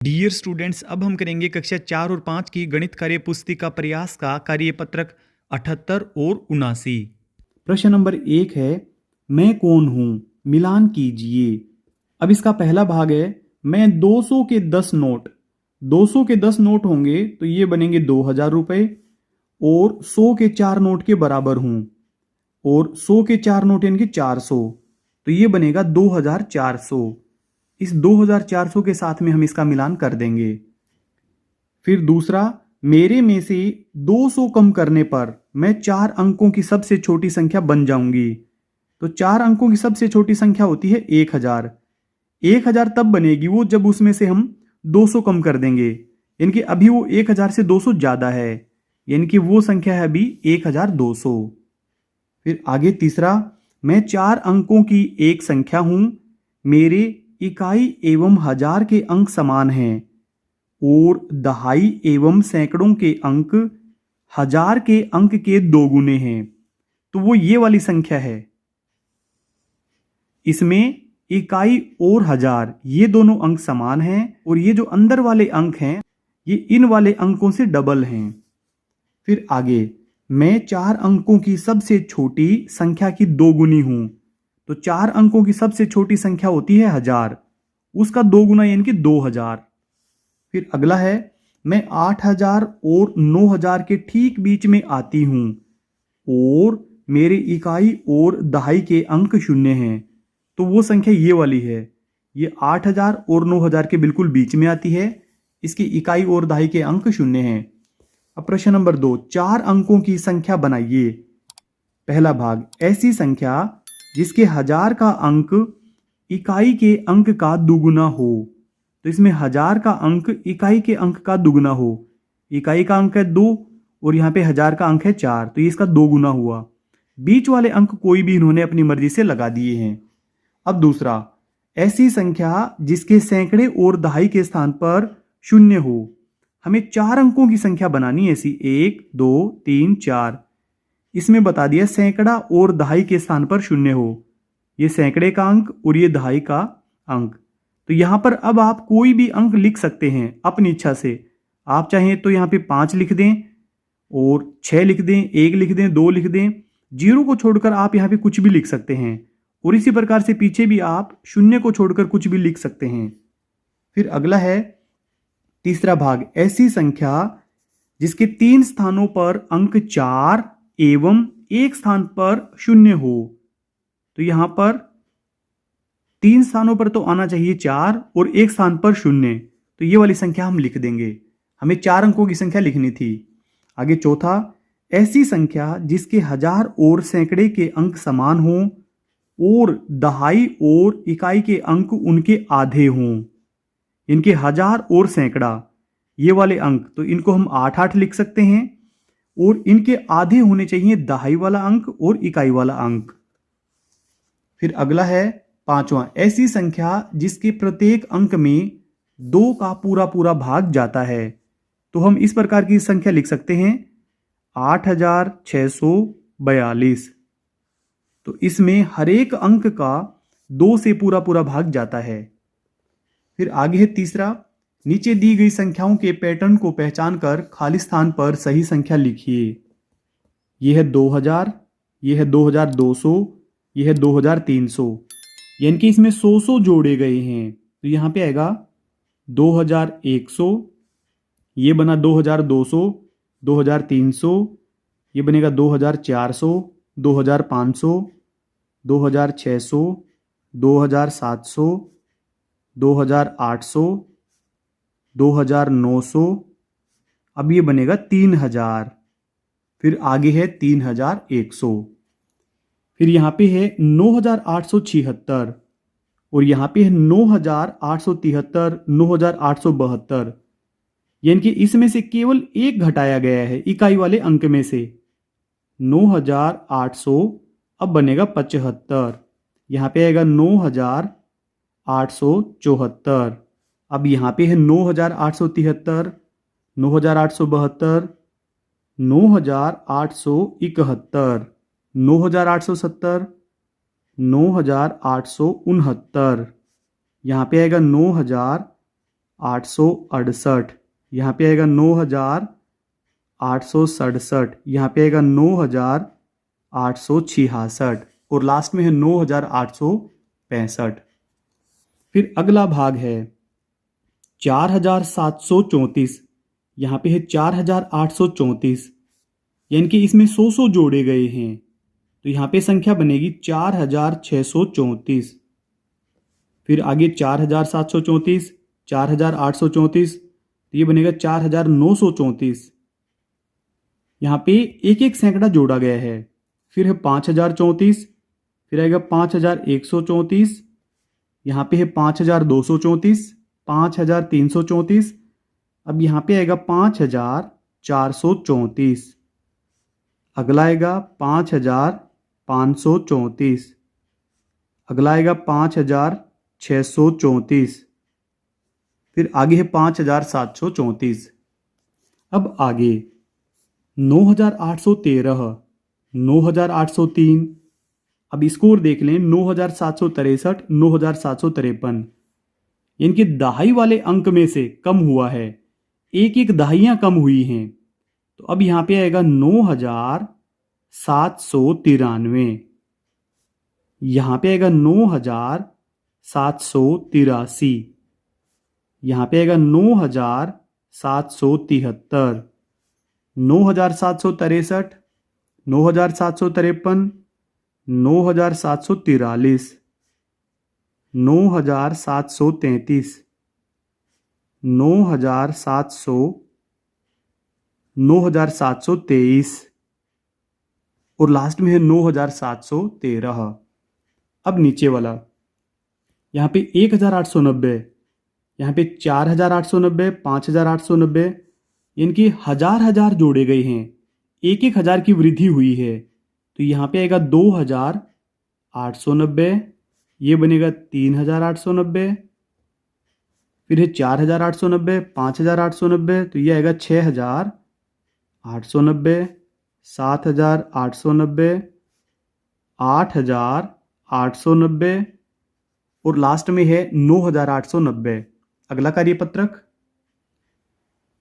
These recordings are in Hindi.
डियर स्टूडेंट्स, अब हम करेंगे कक्षा 4 और 5 की गणित कार्य पुस्तिका प्रयास का कार्यपत्रक 78 और 79। प्रश्न नंबर 1 है, मैं कौन हूं, मिलान कीजिए। अब इसका पहला भाग है, मैं 200 के 10 नोट, 200 के 10 नोट होंगे तो ये बनेंगे 2000 रुपए, और 100 के 4 नोट के बराबर हूं, और 100 के 4 नोट यानी कि 400, तो ये बनेगा 2400। इस 2400 के साथ में हम इसका मिलान कर देंगे। फिर दूसरा, मेरे में से 200 कम करने पर मैं 4 अंकों की सबसे छोटी संख्या बन जाऊंगी। तो 4 अंकों की सबसे छोटी संख्या होती है 1000। 1000 तब बनेगी वो जब उसमें से हम 200 कम कर देंगे, यानी कि अभी वो 1000 से 200 ज्यादा है, यानी कि वो संख्या है अभी 1200। फिर आगे तीसरा, मैं 4 अंकों की एक संख्या हूं, मेरे इकाई एवं हजार के अंक समान हैं, और दहाई एवं सैकड़ों के अंक हजार के अंक के 2 गुने हैं, तो वो ये वाली संख्या है। इसमें इकाई और हजार ये दोनों अंक समान हैं, और ये जो अंदर वाले अंक हैं ये इन वाले अंकों से डबल हैं। फिर आगे, मैं 4 अंकों की सबसे छोटी संख्या की 2 गुनी हूं, तो 4 अंकों की सबसे छोटी संख्या होती है 1000, उसका 2 गुना यानी कि 2000। फिर अगला है, मैं 8000 और 9000 के ठीक बीच में आती हूं, और मेरे इकाई और दहाई के अंक शून्य हैं, तो वो संख्या ये वाली है। ये 8000 और 9000 के बिल्कुल बीच में आती है, इसकी इकाई और दहाई के अंक शून्य हैं। अब प्रश्न नंबर 2, 4 अंकों की संख्या बनाइए। पहला भाग, ऐसी संख्या जिसके 1000 का अंक इकाई के अंक का दुगुना हो। तो इसमें 1000 का अंक इकाई के अंक का दुगुना हो। इकाई का अंक है 2 और यहाँ पे 1000 का अंक है 4, तो ये इसका 2 गुना हुआ। बीच वाले अंक कोई भी इन्होंने अपनी मर्जी से लगा दिए हैं। अब दूसरा, ऐसी संख्या जिसके सैकड़े और दहाई के स्थान पर शून्य हो। हमें 4 अंकों की संख्या बनानी है ऐसी, 1 2 3 4। इसमें बता दिया सैकड़ा और दहाई के स्थान पर शून्य हो, ये सैकड़े का अंक और ये दहाई का अंक। तो यहां पर अब आप कोई भी अंक लिख सकते हैं अपनी इच्छा से। आप चाहें तो यहां पे 5 लिख दें, और 6 लिख दें, 1 लिख दें, 2 लिख दें, जीरो को छोड़कर आप यहां पे कुछ भी लिख सकते हैं। और इसी प्रकार से पीछे भी आप शून्य को छोड़कर कुछ भी लिख सकते हैं। फिर अगला है तीसरा भाग, ऐसी संख्या जिसके 3 स्थानों पर अंक 4 एवं 1 स्थान पर शून्य हो। तो यहां पर 3 स्थानों पर तो आना चाहिए 4 और 1 स्थान पर शून्य, तो ये वाली संख्या हम लिख देंगे। हमें 4 अंकों की संख्या लिखनी थी। आगे चौथा, ऐसी संख्या जिसके 1000 और सैकड़े के अंक समान हों, और दहाई और इकाई के अंक उनके आधे हों। इनके 1000 और सैकड़ा ये वाले अंक, तो इनको हम 8-8 लिख सकते हैं, और इनके आधे होने चाहिए दहाई वाला अंक और इकाई वाला अंक। फिर अगला है पांचवा, ऐसी संख्या जिसके प्रत्येक अंक में 2 का पूरा पूरा भाग जाता है। तो हम इस प्रकार की संख्या लिख सकते हैं 8642। तो इसमें हर एक अंक का 2 से पूरा पूरा भाग जाता है। फिर आगे है तीसरा, नीचे दी गई संख्याओं के पैटर्न को पहचान कर खाली स्थान पर सही संख्या लिखिए। यह है 2000, यह है 2200, यह है 2300, यानी कि इसमें 100 जोड़े गए हैं। तो यहां पे आएगा 2100, ये बना 2200, 2300, ये बनेगा 2400, 2500, 2600, 2700, 2800, 2900, अब ये बनेगा 3000। फिर आगे है 3100। फिर यहाँ पे है 9876, और यहाँ पे है 9873, 9872, यानी कि इसमें से केवल एक घटाया गया है इकाई वाले अंक में से। 9800 अब बनेगा 75, यहाँ पे आएगा 9874। अब यहाँ पे है 9873, 9872, 9871, 9870, 9869, यहाँ पे आएगा 9880, 9,868, यहाँ पे आएगा 9,867, यहाँ पे आएगा 9,866 और लास्ट में है 9,865। फिर अगला भाग है 4,734, यहाँ पे है 4,834, यानी कि इसमें 100 जोड़े गए हैं तो यहाँ पे संख्या बनेगी 4,634। फिर आगे 4,734, 4,834, तो ये बनेगा 4,934। यहाँ पे एक एक सैकड़ा जोड़ा गया है। फिर है 5,034, फिर आएगा 5,134, यहाँ पे है 5,234, 5,334, अब यहाँ पे आएगा 5,434, अगला आएगा 5,534, अगला आएगा 5,634, फिर आगे है 5,734। अब आगे 9,813, 9,803, अब स्कोर देख लें 9,763, 9,753, यानी कि दहाई वाले अंक में से कम हुआ है, एक एक दहाइयां कम हुई हैं तो अब यहां पे आएगा 9,793, यहां पे आएगा 9,783, यहां पे आएगा 9,773, 9,763, 9,753, 9,743, 9,733, 9,723 और लास्ट में है 9,713। अब नीचे वाला यहाँ पे 1,890, यहाँ पे 4,890, 5,890, इनकी हजार जोड़े गए हैं, एक एक हजार की वृद्धि हुई है तो यहाँ पे आएगा 2,890, ये बनेगा 3,890, फिर है 4,890, 5,890, तो ये आएगा 6,890, 7,890, 8,890 और लास्ट में है 9,890। अगला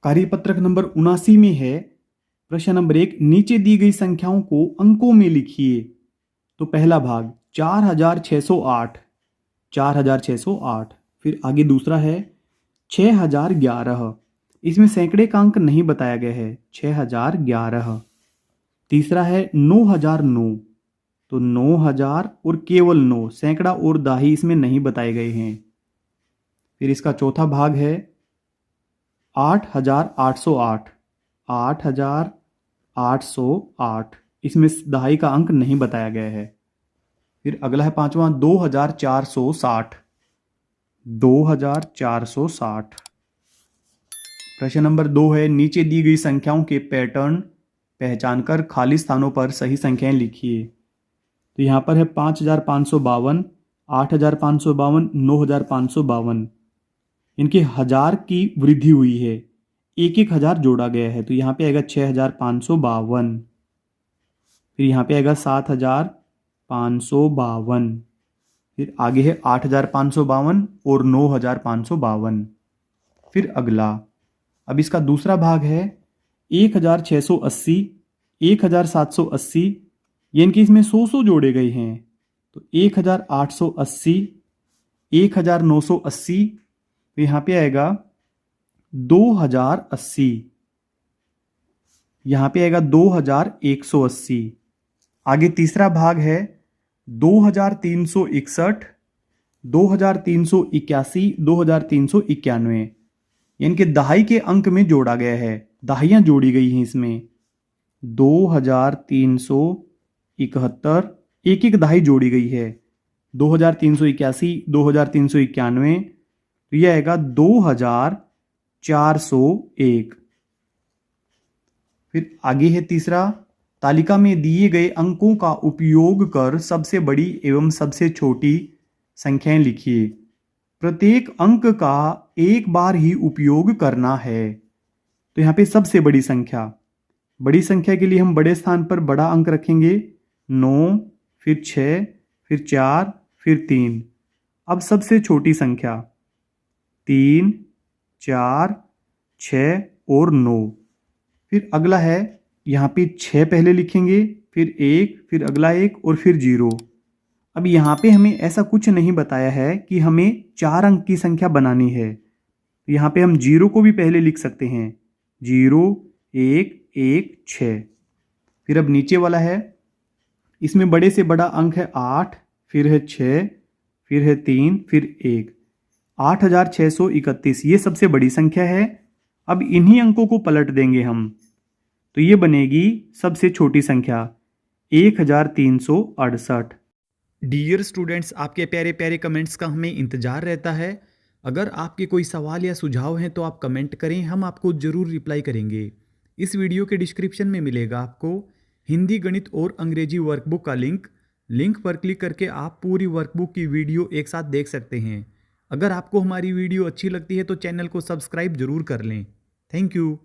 कार्यपत्रक नंबर 79 में है प्रश्न नंबर 1, नीचे दी गई संख्याओं को अंकों में लिखिए। तो पहला भाग 4,608, 4,608, फिर आगे दूसरा है 6,011, इसमें सैकड़े का अंक नहीं बताया गया है, 6,011। तीसरा है 9,009, तो 9,000 और केवल 9, सैकड़ा और दाही इसमें नहीं बताए गए हैं। फिर इसका चौथा भाग है 8,808, 8,808, इसमें दहाई का अंक नहीं बताया गया है। फिर अगला है पांचवा 2,460, 2,460। प्रश्न नंबर 2 है नीचे दी गई संख्याओं के पैटर्न पहचानकर खाली स्थानों पर सही संख्याएं लिखिए। तो यहाँ पर है 5,552, 8,552, 9,552, इनके हजार की वृद्धि हुई है, एक एक हजार जोड़ा गया है तो यहाँ पे आएगा 6,552, फिर यहाँ पे आएगा 7,552, फिर आगे है 8,552 और 9,552। फिर अगला अब इसका दूसरा भाग है 1,680, 1,780, यानी कि इसमें 100 जोड़े गए हैं तो 1,880, 1,980, तो यहाँ पे आएगा 2,080, यहाँ पे आएगा 2,180। आगे तीसरा भाग है 2,361, 2,381, 2,391, यानी कि दहाई के अंक में जोड़ा गया है, दहाइयां जोड़ी गई हैं इसमें 2,371, एक एक दहाई जोड़ी गई है 2,381, 2,391, तो यह आएगा 2,401। फिर आगे है तीसरा, तालिका में दिए गए अंकों का उपयोग कर सबसे बड़ी एवं सबसे छोटी संख्याएं लिखिए। प्रत्येक अंक का एक बार ही उपयोग करना है। तो यहाँ पे सबसे बड़ी संख्या के लिए हम बड़े स्थान पर बड़ा अंक रखेंगे 9, फिर 6, फिर 4, फिर 3। अब सबसे छोटी संख्या 3, 4, 6 और 9। फिर अगला है, यहाँ पे 6 पहले लिखेंगे, फिर 1, फिर अगला 1 और फिर 0। अब यहाँ पे हमें ऐसा कुछ नहीं बताया है कि हमें 4 अंक की संख्या बनानी है। तो यहाँ पे हम 0 को भी पहले लिख सकते हैं, 0, 1, 1, 6। फिर अब नीचे वाला है, इसमें बड़े से बड़ा अंक है 8, फिर है 6, फिर है 3, फिर 1। 8631 ये सबसे बड़ी संख्या है। अब इन्हीं अंकों को पलट देंगे हम, तो ये बनेगी सबसे छोटी संख्या 1368। डियर स्टूडेंट्स, आपके प्यारे प्यारे कमेंट्स का हमें इंतज़ार रहता है। अगर आपके कोई सवाल या सुझाव हैं तो आप कमेंट करें, हम आपको ज़रूर रिप्लाई करेंगे। इस वीडियो के डिस्क्रिप्शन में मिलेगा आपको हिंदी, गणित और अंग्रेजी वर्कबुक का लिंक पर क्लिक करके आप पूरी वर्कबुक की वीडियो एक साथ देख सकते हैं। अगर आपको हमारी वीडियो अच्छी लगती है तो चैनल को सब्सक्राइब जरूर कर लें। Thank you.